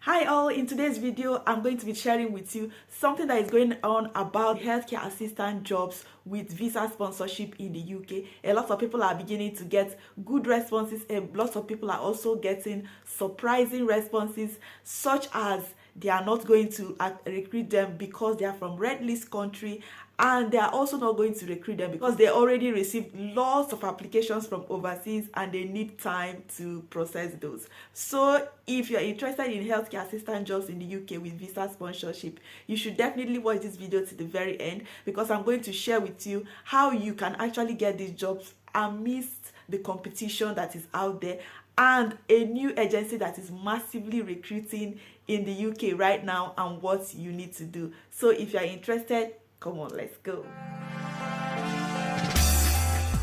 Hi all, in today's video I'm going to be sharing with you something that is going on about healthcare assistant jobs with visa sponsorship in the UK. A lot of people are beginning to get good responses, and lots of people are also getting surprising responses, such as they are not going to recruit them because they are from red list country, and they are also not going to recruit them because they already received lots of applications from overseas and they need time to process those. So if you're interested in healthcare assistant jobs in the UK with visa sponsorship, you should definitely watch this video to the very end, because I'm going to share with you how you can actually get these jobs amidst the competition that is out there and a new agency that is massively recruiting in the UK right now, and what you need to do. So if you're interested, come on, let's go.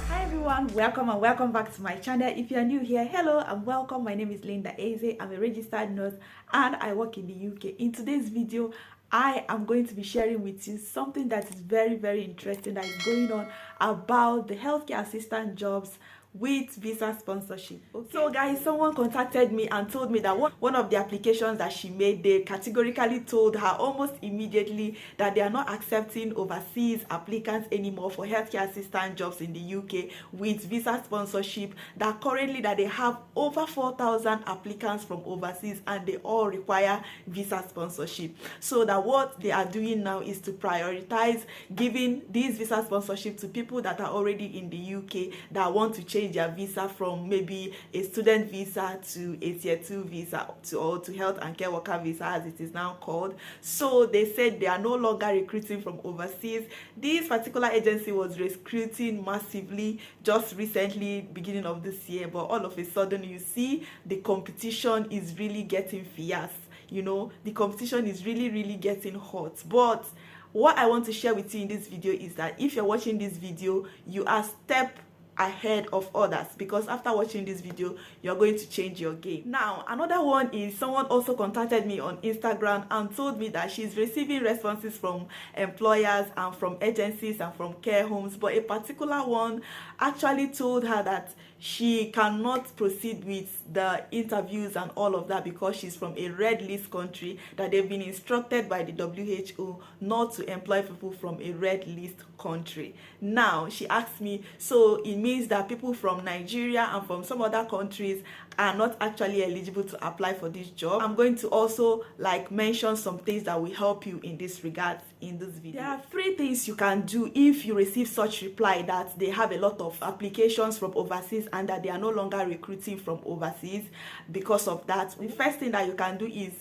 Hi everyone, welcome and welcome back to my channel. If you're new here, hello and welcome. My name is Lynda Eze. I'm a registered nurse and I work in the UK. In today's video, I am going to be sharing with you something that is very interesting that is going on about the healthcare assistant jobs with visa sponsorship. Okay. So guys, someone contacted me and told me that one of the applications that she made, they categorically told her almost immediately that they are not accepting overseas applicants anymore for healthcare assistant jobs in the UK with visa sponsorship, that currently that they have over 4,000 applicants from overseas and they all require visa sponsorship. So that what they are doing now is to prioritize giving these visa sponsorship to people that are already in the UK that want to change their visa from maybe a student visa to a tier 2 visa or to health and care worker visa, as it is now called. So they said they are no longer recruiting from overseas. This particular agency was recruiting massively just recently, beginning of this year, but all of a sudden you see the competition is really getting fierce. You know, the competition is really getting hot. But what I want to share with you in this video is that if you're watching this video, you are step ahead of others, because after watching this video you're going to change your game. Now another one is, someone also contacted me on Instagram and told me that she's receiving responses from employers and from agencies and from care homes, but a particular one actually told her that she cannot proceed with the interviews and all of that because she's from a red list country, that they've been instructed by the WHO not to employ people from a red list country. Now she asked me, so it means that people from Nigeria and from some other countries are not actually eligible to apply for this job? I'm going to also mention some things that will help you in this regard in this video. There are 3 things you can do if you receive such reply that they have a lot of applications from overseas and that they are no longer recruiting from overseas because of that. The first thing that you can do is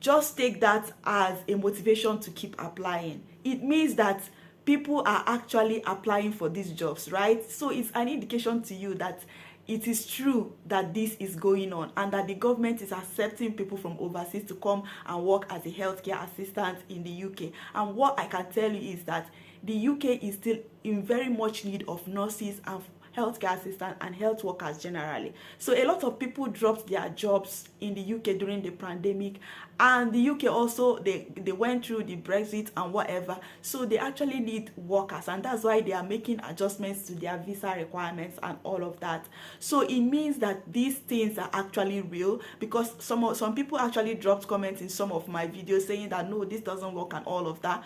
just take that as a motivation to keep applying. It means that people are actually applying for these jobs, right? So it's an indication to you that it is true that this is going on and that the government is accepting people from overseas to come and work as a healthcare assistant in the UK. And what I can tell you is that the UK is still in very much need of nurses and healthcare assistants and health workers generally. So a lot of people dropped their jobs in the UK during the pandemic, and the UK also they went through the Brexit and whatever, so they actually need workers, and that's why they are making adjustments to their visa requirements and all of that. So it means that these things are actually real, because some people actually dropped comments in some of my videos saying that no, this doesn't work and all of that.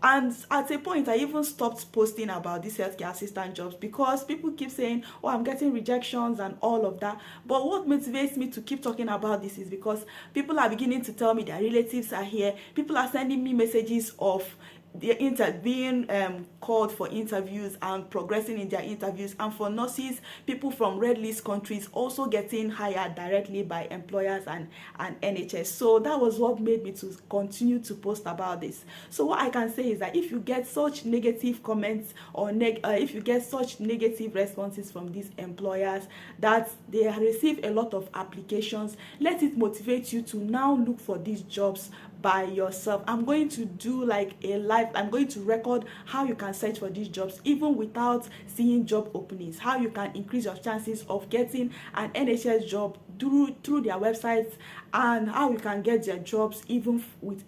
And at a point I even stopped posting about these healthcare assistant jobs because people keep saying, oh, I'm getting rejections and all of that. But what motivates me to keep talking about this is because people are beginning to tell me their relatives are here. People are sending me messages of being called for interviews and progressing in their interviews, and for nurses, people from red list countries also getting hired directly by employers and NHS. So that was what made me to continue to post about this. So what I can say is that if you get such negative comments or if you get such negative responses from these employers that they receive a lot of applications, let it motivate you to now look for these jobs by yourself. I'm going to do I'm going to record how you can search for these jobs even without seeing job openings, how you can increase your chances of getting an NHS job through their websites, and how you can get their jobs even with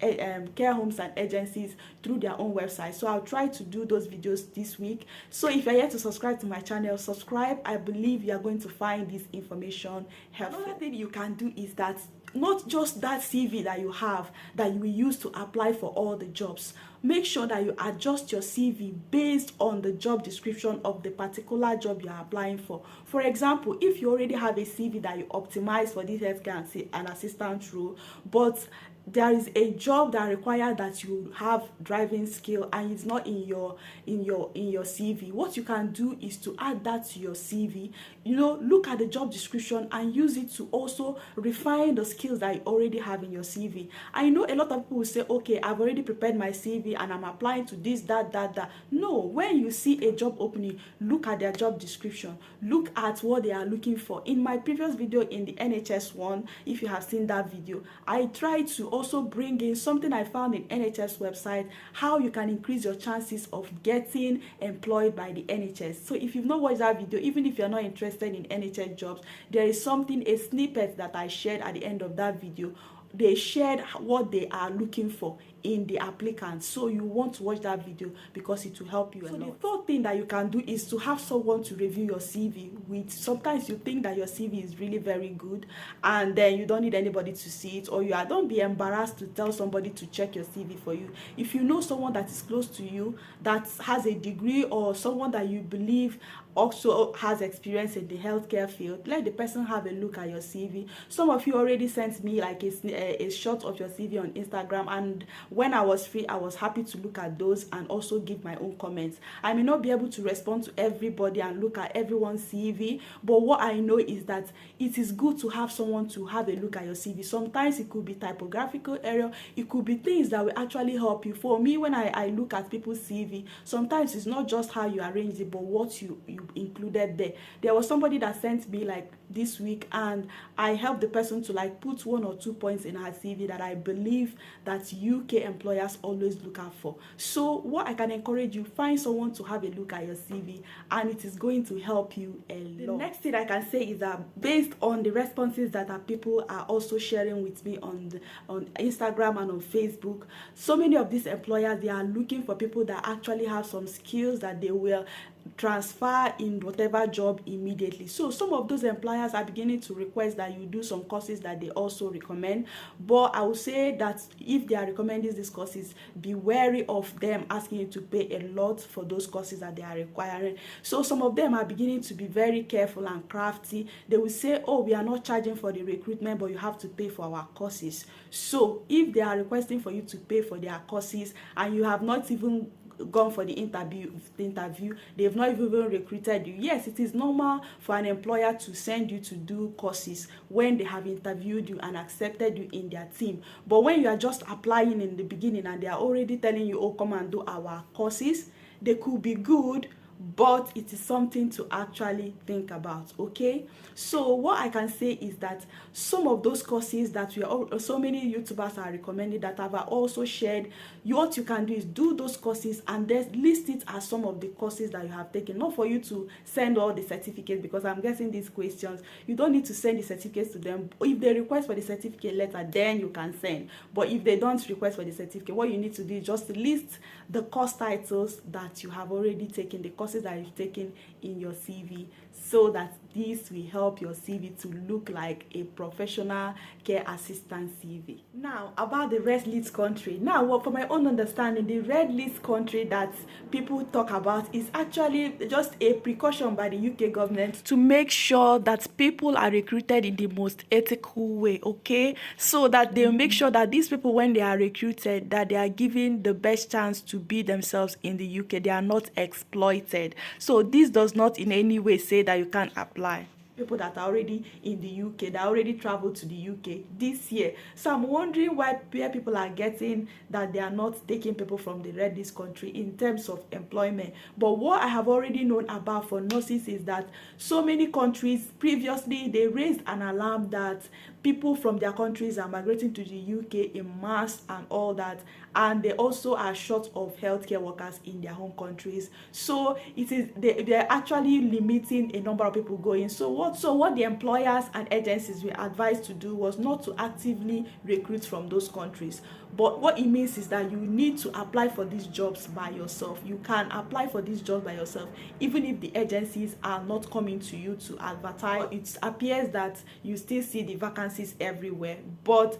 care homes and agencies through their own website. So I'll try to do those videos this week. So if you're yet to subscribe to my channel, subscribe. I believe you're going to find this information helpful. Another thing you can do is that not just that CV that you have that you will use to apply for all the jobs. Make sure that you adjust your CV based on the job description of the particular job you are applying for. For example, if you already have a CV that you optimize for this healthcare and assistant role, but there is a job that requires that you have driving skill and it's not in your CV, what you can do is to add that to your CV. You know, look at the job description and use it to also refine the skills that you already have in your CV. I know a lot of people will say, okay, I've already prepared my CV and I'm applying to this, that. No, when you see a job opening, look at their job description, look at what they are looking for. In my previous video in the NHS one, if you have seen that video, I tried to also bring in something I found in NHS website, how you can increase your chances of getting employed by the NHS. So if you've not watched that video, even if you're not interested in NHS jobs, there is something, a snippet that I shared at the end of that video. They shared what they are looking for in the applicants, so you want to watch that video because it will help you a lot. So the third thing that you can do is to have someone to review your CV with. Sometimes you think that your CV is really very good and then you don't need anybody to see it, or don't be embarrassed to tell somebody to check your CV for you. If you know someone that is close to you that has a degree, or someone that you believe also has experience in the healthcare field, let the person have a look at your CV. Some of you already sent me like a shot of your CV on Instagram, and when I was free, I was happy to look at those and also give my own comments. I may not be able to respond to everybody and look at everyone's CV, but what I know is that it is good to have someone to have a look at your CV. Sometimes it could be typographical error, it could be things that will actually help you. For me, when I look at people's CV, sometimes it's not just how you arrange it, but what you included there. There was somebody that sent me like this week, and I helped the person to like put 1 or 2 points in her CV that I believe that UK employers always look out for. So what I can encourage you, find someone to have a look at your CV, and it is going to help you a lot. The next thing I can say is that based on the responses that people are also sharing with me on Instagram and on Facebook, so many of these employers, they are looking for people that actually have some skills that they will transfer in whatever job immediately. So some of those employers are beginning to request that you do some courses that they also recommend, but I would say that if they are recommending these courses, be wary of them asking you to pay a lot for those courses that they are requiring. So some of them are beginning to be very careful and crafty. They will say, oh, we are not charging for the recruitment, but you have to pay for our courses. So if they are requesting for you to pay for their courses and you have not even gone for the interview, they've not even recruited you, yes, it is normal for an employer to send you to do courses when they have interviewed you and accepted you in their team. But when you are just applying in the beginning and they are already telling you, oh, come and do our courses, they could be good, but it is something to actually think about. Okay, so what I can say is that some of those courses that so many YouTubers are recommending, that I've also shared, what you can do is do those courses and then list it as some of the courses that you have taken. Not for you to send all the certificates, because I'm getting these questions. You don't need to send the certificates to them. If they request for the certificate letter, then you can send. But if they don't request for the certificate, what you need to do is just list the course titles that you have already taken, the courses that you've taken in your CV, so that this will help your CV to look like a professional care assistant CV. Now, about the red list country. Now, for my own understanding, the red list country that people talk about is actually just a precaution by the UK government to make sure that people are recruited in the most ethical way, okay? So that they'll make sure that these people, when they are recruited, that they are given the best chance to be themselves in the UK. They are not exploited. So this does not in any way say that you can't apply. People that are already in the UK, that already traveled to the UK this year. So I'm wondering where people are getting that they are not taking people from the red list country in terms of employment. But what I have already known about for nurses is that so many countries previously, they raised an alarm that people from their countries are migrating to the UK in mass and all that, and they also are short of healthcare workers in their home countries. So they're actually limiting a number of people going. So what the employers and agencies were advised to do was not to actively recruit from those countries. But what it means is that you need to apply for these jobs by yourself. You can apply for these jobs by yourself, even if the agencies are not coming to you to advertise. It appears that you still see the vacancies chances everywhere, but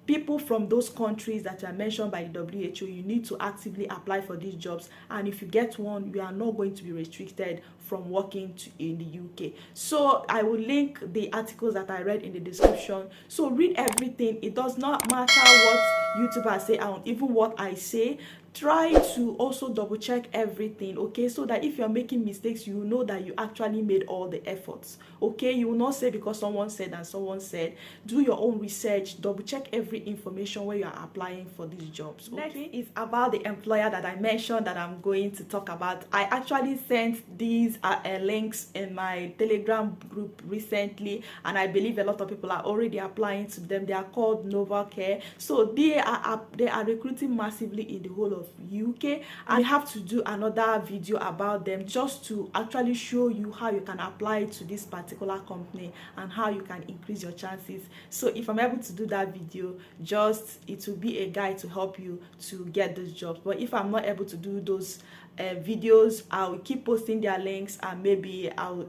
people from those countries that are mentioned by the WHO, you need to actively apply for these jobs, and if you get one, you are not going to be restricted from working in the UK. So I will link the articles that I read in the description. So read everything. It does not matter what YouTubers say and even what I say. Try to also double check everything, okay, so that if you're making mistakes, you know that you actually made all the efforts, okay. You will not say because someone said and someone said. Do your own research, double check every information when you are applying for these jobs, okay? Next is about the employer that I mentioned that I'm going to talk about. I actually sent these links in my Telegram group recently, and I believe a lot of people are already applying to them. They are called Nova Care. So they are recruiting massively in the whole of UK. I have to do another video about them just to actually show you how you can apply to this particular company and how you can increase your chances. So if I'm able to do that video, just it will be a guide to help you to get those jobs. But if I'm not able to do those videos, I'll keep posting their links, and maybe I'll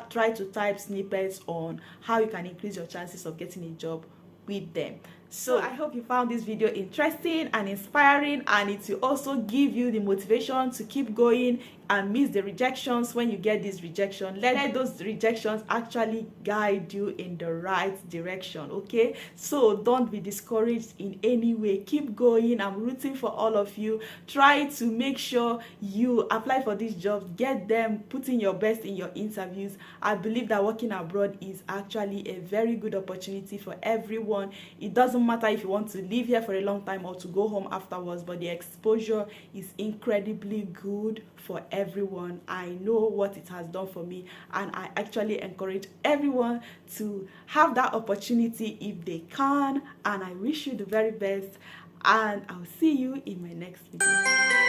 try to type snippets on how you can increase your chances of getting a job with them. So I hope you found this video interesting and inspiring, and it will also give you the motivation to keep going and miss the rejections. When you get this rejection, let those rejections actually guide you in the right direction, okay? So don't be discouraged in any way. Keep going. I'm rooting for all of you. Try to make sure you apply for these jobs, get them, put in your best in your interviews. I believe that working abroad is actually a very good opportunity for everyone. It doesn't matter if you want to live here for a long time or to go home afterwards, but the exposure is incredibly good for everyone. I know what it has done for me, and I actually encourage everyone to have that opportunity if they can, and I wish you the very best, and I'll see you in my next video.